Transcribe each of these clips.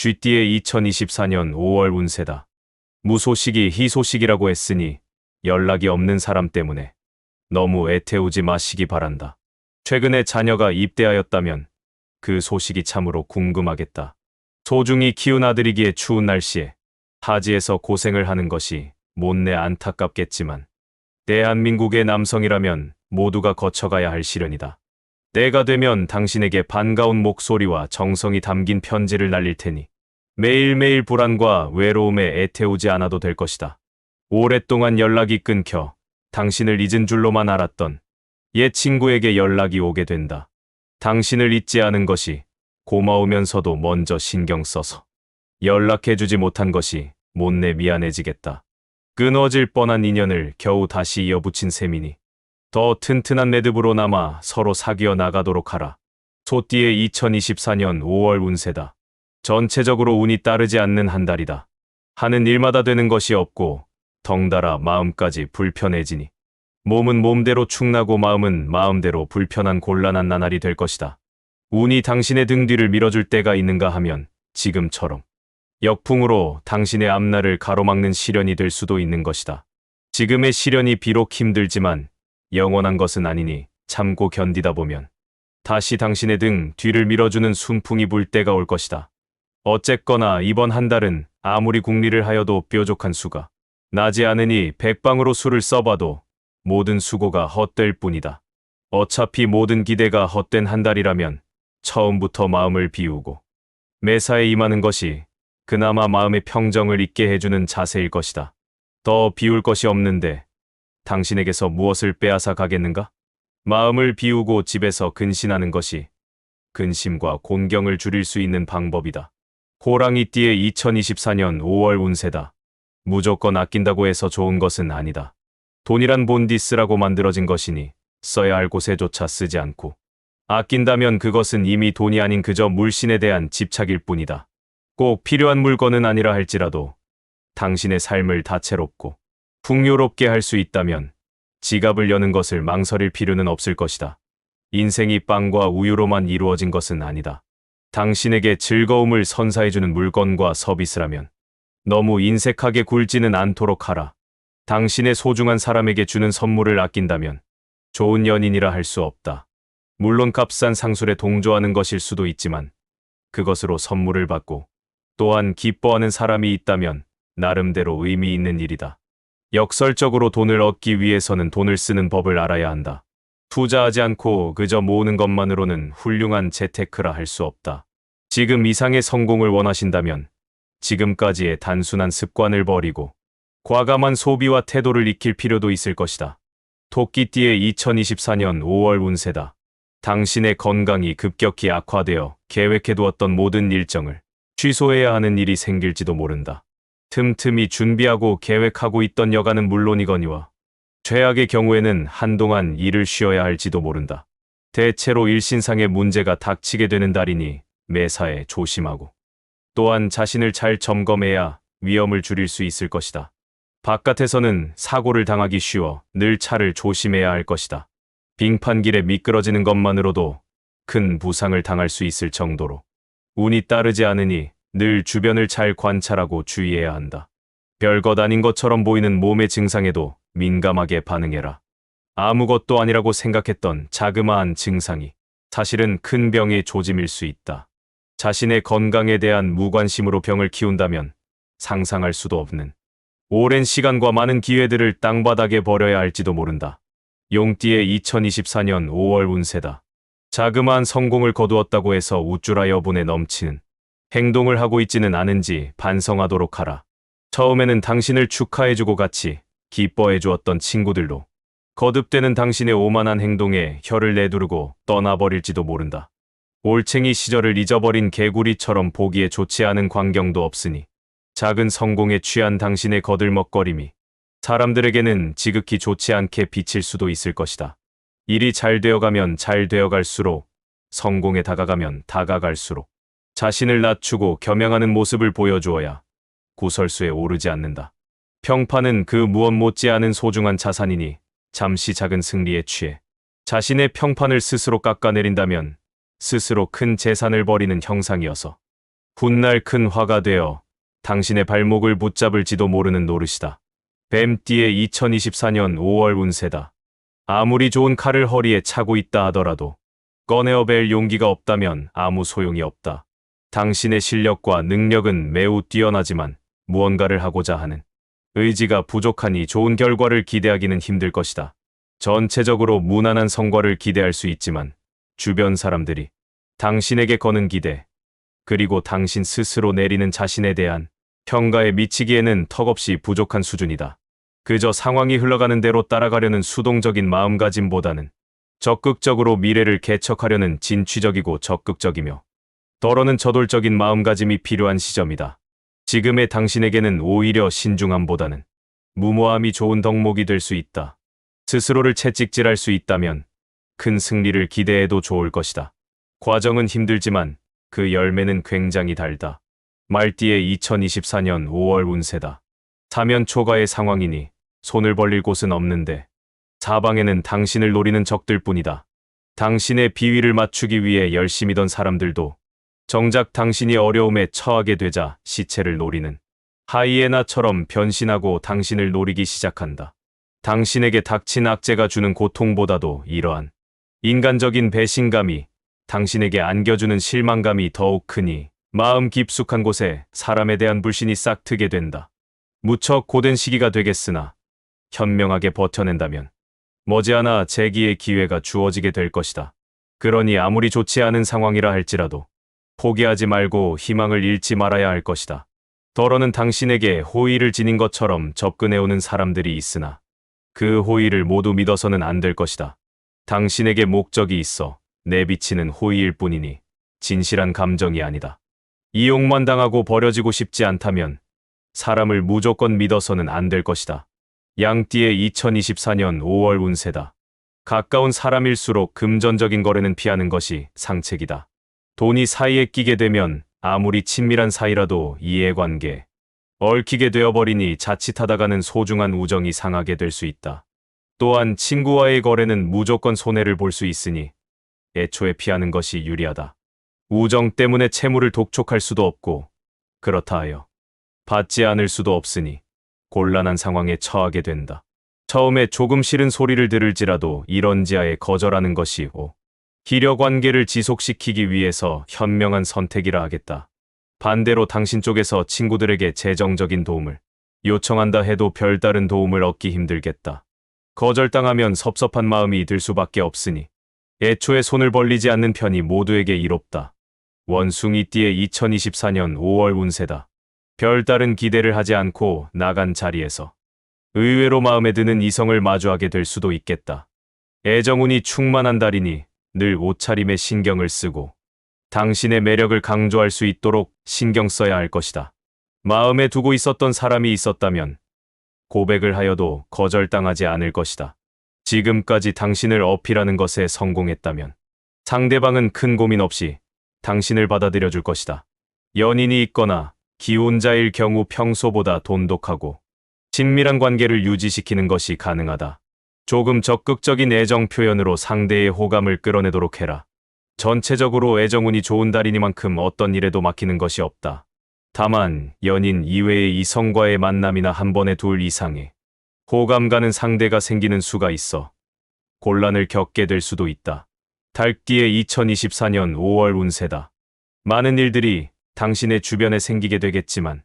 쥐띠의 2024년 5월 운세다. 무소식이 희소식이라고 했으니 연락이 없는 사람 때문에 너무 애태우지 마시기 바란다. 최근에 자녀가 입대하였다면 그 소식이 참으로 궁금하겠다. 소중히 키운 아들이기에 추운 날씨에 타지에서 고생을 하는 것이 못내 안타깝겠지만 대한민국의 남성이라면 모두가 거쳐가야 할 시련이다. 때가 되면 당신에게 반가운 목소리와 정성이 담긴 편지를 날릴 테니 매일매일 불안과 외로움에 애태우지 않아도 될 것이다. 오랫동안 연락이 끊겨 당신을 잊은 줄로만 알았던 옛 친구에게 연락이 오게 된다. 당신을 잊지 않은 것이 고마우면서도 먼저 신경 써서 연락해주지 못한 것이 못내 미안해지겠다. 끊어질 뻔한 인연을 겨우 다시 이어붙인 셈이니 더 튼튼한 매듭으로 남아 서로 사귀어 나가도록 하라. 소띠의 2024년 5월 운세다. 전체적으로 운이 따르지 않는 한 달이다. 하는 일마다 되는 것이 없고 덩달아 마음까지 불편해지니 몸은 몸대로 축나고 마음은 마음대로 불편한 곤란한 나날이 될 것이다. 운이 당신의 등 뒤를 밀어줄 때가 있는가 하면 지금처럼 역풍으로 당신의 앞날을 가로막는 시련이 될 수도 있는 것이다. 지금의 시련이 비록 힘들지만 영원한 것은 아니니 참고 견디다 보면 다시 당신의 등 뒤를 밀어주는 순풍이 불 때가 올 것이다. 어쨌거나 이번 한 달은 아무리 궁리를 하여도 뾰족한 수가 나지 않으니 백방으로 수를 써봐도 모든 수고가 헛될 뿐이다. 어차피 모든 기대가 헛된 한 달이라면 처음부터 마음을 비우고 매사에 임하는 것이 그나마 마음의 평정을 잊게 해주는 자세일 것이다. 더 비울 것이 없는데 당신에게서 무엇을 빼앗아 가겠는가? 마음을 비우고 집에서 근신하는 것이 근심과 곤경을 줄일 수 있는 방법이다. 호랑이띠의 2024년 5월 운세다. 무조건 아낀다고 해서 좋은 것은 아니다. 돈이란 본디 쓰라고 만들어진 것이니 써야 할 곳에조차 쓰지 않고 아낀다면 그것은 이미 돈이 아닌 그저 물신에 대한 집착일 뿐이다. 꼭 필요한 물건은 아니라 할지라도 당신의 삶을 다채롭고 풍요롭게 할 수 있다면 지갑을 여는 것을 망설일 필요는 없을 것이다. 인생이 빵과 우유로만 이루어진 것은 아니다. 당신에게 즐거움을 선사해주는 물건과 서비스라면 너무 인색하게 굴지는 않도록 하라. 당신의 소중한 사람에게 주는 선물을 아낀다면 좋은 연인이라 할 수 없다. 물론 값싼 상술에 동조하는 것일 수도 있지만 그것으로 선물을 받고 또한 기뻐하는 사람이 있다면 나름대로 의미 있는 일이다. 역설적으로 돈을 얻기 위해서는 돈을 쓰는 법을 알아야 한다. 투자하지 않고 그저 모으는 것만으로는 훌륭한 재테크라 할 수 없다. 지금 이상의 성공을 원하신다면 지금까지의 단순한 습관을 버리고 과감한 소비와 태도를 익힐 필요도 있을 것이다. 토끼띠의 2024년 5월 운세다. 당신의 건강이 급격히 악화되어 계획해두었던 모든 일정을 취소해야 하는 일이 생길지도 모른다. 틈틈이 준비하고 계획하고 있던 여가는 물론이거니와 최악의 경우에는 한동안 일을 쉬어야 할지도 모른다. 대체로 일신상의 문제가 닥치게 되는 달이니 매사에 조심하고 또한 자신을 잘 점검해야 위험을 줄일 수 있을 것이다. 바깥에서는 사고를 당하기 쉬워 늘 차를 조심해야 할 것이다. 빙판길에 미끄러지는 것만으로도 큰 부상을 당할 수 있을 정도로 운이 따르지 않으니 늘 주변을 잘 관찰하고 주의해야 한다. 별것 아닌 것처럼 보이는 몸의 증상에도 민감하게 반응해라. 아무것도 아니라고 생각했던 자그마한 증상이 사실은 큰 병의 조짐일 수 있다. 자신의 건강에 대한 무관심으로 병을 키운다면 상상할 수도 없는 오랜 시간과 많은 기회들을 땅바닥에 버려야 할지도 모른다. 용띠의 2024년 5월 운세다. 자그마한 성공을 거두었다고 해서 우쭐하 여분에 넘치는 행동을 하고 있지는 않은지 반성하도록 하라. 처음에는 당신을 축하해주고 같이 기뻐해주었던 친구들로 거듭되는 당신의 오만한 행동에 혀를 내두르고 떠나버릴지도 모른다. 올챙이 시절을 잊어버린 개구리처럼 보기에 좋지 않은 광경도 없으니 작은 성공에 취한 당신의 거들먹거림이 사람들에게는 지극히 좋지 않게 비칠 수도 있을 것이다. 일이 잘 되어가면 잘 되어갈수록 성공에 다가가면 다가갈수록 자신을 낮추고 겸양하는 모습을 보여주어야 구설수에 오르지 않는다. 평판은 그 무엇 못지않은 소중한 자산이니 잠시 작은 승리에 취해 자신의 평판을 스스로 깎아내린다면 스스로 큰 재산을 버리는 형상이어서 훗날 큰 화가 되어 당신의 발목을 붙잡을지도 모르는 노릇이다. 뱀띠의 2024년 5월 운세다. 아무리 좋은 칼을 허리에 차고 있다 하더라도 꺼내어 벨 용기가 없다면 아무 소용이 없다. 당신의 실력과 능력은 매우 뛰어나지만 무언가를 하고자 하는 의지가 부족하니 좋은 결과를 기대하기는 힘들 것이다. 전체적으로 무난한 성과를 기대할 수 있지만 주변 사람들이 당신에게 거는 기대, 그리고 당신 스스로 내리는 자신에 대한 평가에 미치기에는 턱없이 부족한 수준이다. 그저 상황이 흘러가는 대로 따라가려는 수동적인 마음가짐보다는 적극적으로 미래를 개척하려는 진취적이고 적극적이며 더러는 저돌적인 마음가짐이 필요한 시점이다. 지금의 당신에게는 오히려 신중함보다는 무모함이 좋은 덕목이 될 수 있다. 스스로를 채찍질할 수 있다면 큰 승리를 기대해도 좋을 것이다. 과정은 힘들지만 그 열매는 굉장히 달다. 말띠의 2024년 5월 운세다. 사면 초과의 상황이니 손을 벌릴 곳은 없는데 사방에는 당신을 노리는 적들 뿐이다. 당신의 비위를 맞추기 위해 열심히던 사람들도 정작 당신이 어려움에 처하게 되자 시체를 노리는 하이에나처럼 변신하고 당신을 노리기 시작한다. 당신에게 닥친 악재가 주는 고통보다도 이러한 인간적인 배신감이 당신에게 안겨주는 실망감이 더욱 크니 마음 깊숙한 곳에 사람에 대한 불신이 싹트게 된다. 무척 고된 시기가 되겠으나 현명하게 버텨낸다면 머지않아 재기의 기회가 주어지게 될 것이다. 그러니 아무리 좋지 않은 상황이라 할지라도 포기하지 말고 희망을 잃지 말아야 할 것이다. 더러는 당신에게 호의를 지닌 것처럼 접근해오는 사람들이 있으나 그 호의를 모두 믿어서는 안 될 것이다. 당신에게 목적이 있어 내비치는 호의일 뿐이니 진실한 감정이 아니다. 이용만 당하고 버려지고 싶지 않다면 사람을 무조건 믿어서는 안 될 것이다. 양띠의 2024년 5월 운세다. 가까운 사람일수록 금전적인 거래는 피하는 것이 상책이다. 돈이 사이에 끼게 되면 아무리 친밀한 사이라도 이해관계, 얽히게 되어버리니 자칫하다가는 소중한 우정이 상하게 될 수 있다. 또한 친구와의 거래는 무조건 손해를 볼 수 있으니 애초에 피하는 것이 유리하다. 우정 때문에 채무를 독촉할 수도 없고 그렇다 하여 받지 않을 수도 없으니 곤란한 상황에 처하게 된다. 처음에 조금 싫은 소리를 들을지라도 이런지하에 거절하는 것이 오히려 관계를 지속시키기 위해서 현명한 선택이라 하겠다. 반대로 당신 쪽에서 친구들에게 재정적인 도움을 요청한다 해도 별다른 도움을 얻기 힘들겠다. 거절당하면 섭섭한 마음이 들 수밖에 없으니 애초에 손을 벌리지 않는 편이 모두에게 이롭다. 원숭이띠의 2024년 5월 운세다. 별다른 기대를 하지 않고 나간 자리에서 의외로 마음에 드는 이성을 마주하게 될 수도 있겠다. 애정운이 충만한 달이니 늘 옷차림에 신경을 쓰고 당신의 매력을 강조할 수 있도록 신경 써야 할 것이다. 마음에 두고 있었던 사람이 있었다면 고백을 하여도 거절당하지 않을 것이다. 지금까지 당신을 어필하는 것에 성공했다면 상대방은 큰 고민 없이 당신을 받아들여 줄 것이다. 연인이 있거나 기혼자일 경우 평소보다 돈독하고 친밀한 관계를 유지시키는 것이 가능하다. 조금 적극적인 애정 표현으로 상대의 호감을 끌어내도록 해라. 전체적으로 애정운이 좋은 달이니만큼 어떤 일에도 막히는 것이 없다. 다만 연인 이외의 이성과의 만남이나 한 번에 둘 이상의 호감 가는 상대가 생기는 수가 있어 곤란을 겪게 될 수도 있다. 달띠의 2024년 5월 운세다. 많은 일들이 당신의 주변에 생기게 되겠지만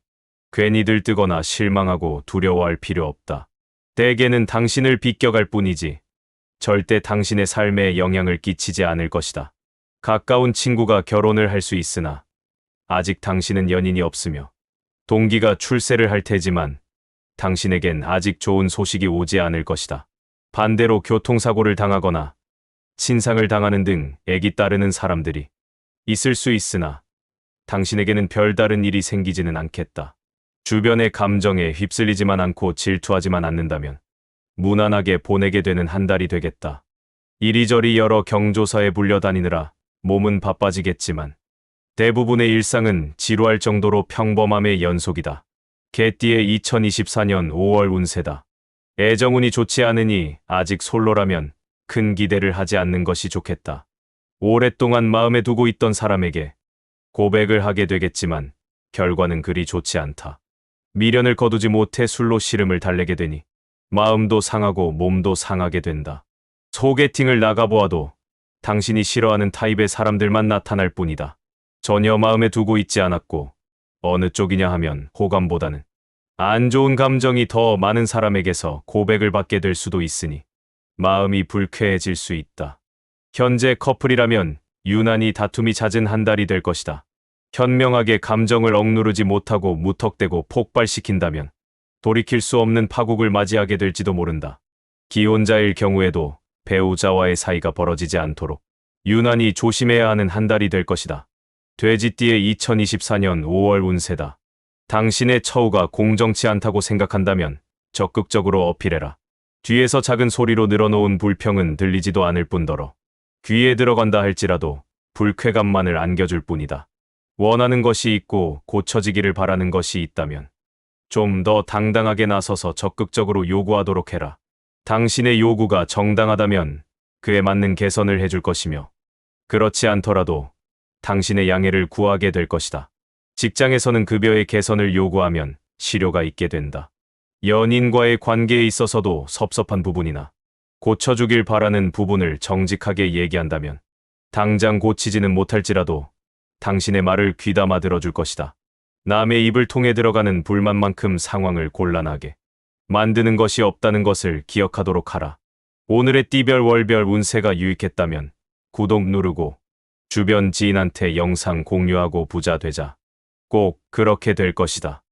괜히 들뜨거나 실망하고 두려워할 필요 없다. 대개는 당신을 비껴갈 뿐이지 절대 당신의 삶에 영향을 끼치지 않을 것이다. 가까운 친구가 결혼을 할 수 있으나 아직 당신은 연인이 없으며 동기가 출세를 할 테지만 당신에겐 아직 좋은 소식이 오지 않을 것이다. 반대로 교통사고를 당하거나 친상을 당하는 등 애기 따르는 사람들이 있을 수 있으나 당신에게는 별다른 일이 생기지는 않겠다. 주변의 감정에 휩쓸리지만 않고 질투하지만 않는다면 무난하게 보내게 되는 한 달이 되겠다. 이리저리 여러 경조사에 불려다니느라 몸은 바빠지겠지만 대부분의 일상은 지루할 정도로 평범함의 연속이다. 개띠의 2024년 5월 운세다. 애정운이 좋지 않으니 아직 솔로라면 큰 기대를 하지 않는 것이 좋겠다. 오랫동안 마음에 두고 있던 사람에게 고백을 하게 되겠지만 결과는 그리 좋지 않다. 미련을 거두지 못해 술로 시름을 달래게 되니 마음도 상하고 몸도 상하게 된다. 소개팅을 나가보아도 당신이 싫어하는 타입의 사람들만 나타날 뿐이다. 전혀 마음에 두고 있지 않았고 어느 쪽이냐 하면 호감보다는 안 좋은 감정이 더 많은 사람에게서 고백을 받게 될 수도 있으니 마음이 불쾌해질 수 있다. 현재 커플이라면 유난히 다툼이 잦은 한 달이 될 것이다. 현명하게 감정을 억누르지 못하고 무턱대고 폭발시킨다면 돌이킬 수 없는 파국을 맞이하게 될지도 모른다. 기혼자일 경우에도 배우자와의 사이가 벌어지지 않도록 유난히 조심해야 하는 한 달이 될 것이다. 돼지띠의 2024년 5월 운세다. 당신의 처우가 공정치 않다고 생각한다면 적극적으로 어필해라. 뒤에서 작은 소리로 늘어놓은 불평은 들리지도 않을 뿐더러 귀에 들어간다 할지라도 불쾌감만을 안겨줄 뿐이다. 원하는 것이 있고 고쳐지기를 바라는 것이 있다면 좀 더 당당하게 나서서 적극적으로 요구하도록 해라. 당신의 요구가 정당하다면 그에 맞는 개선을 해줄 것이며 그렇지 않더라도 당신의 양해를 구하게 될 것이다. 직장에서는 급여의 개선을 요구하면 실효가 있게 된다. 연인과의 관계에 있어서도 섭섭한 부분이나 고쳐주길 바라는 부분을 정직하게 얘기한다면 당장 고치지는 못할지라도 당신의 말을 귀담아 들어줄 것이다. 남의 입을 통해 들어가는 불만만큼 상황을 곤란하게 만드는 것이 없다는 것을 기억하도록 하라. 오늘의 띠별 월별 운세가 유익했다면 구독 누르고 주변 지인한테 영상 공유하고 부자 되자. 꼭 그렇게 될 것이다.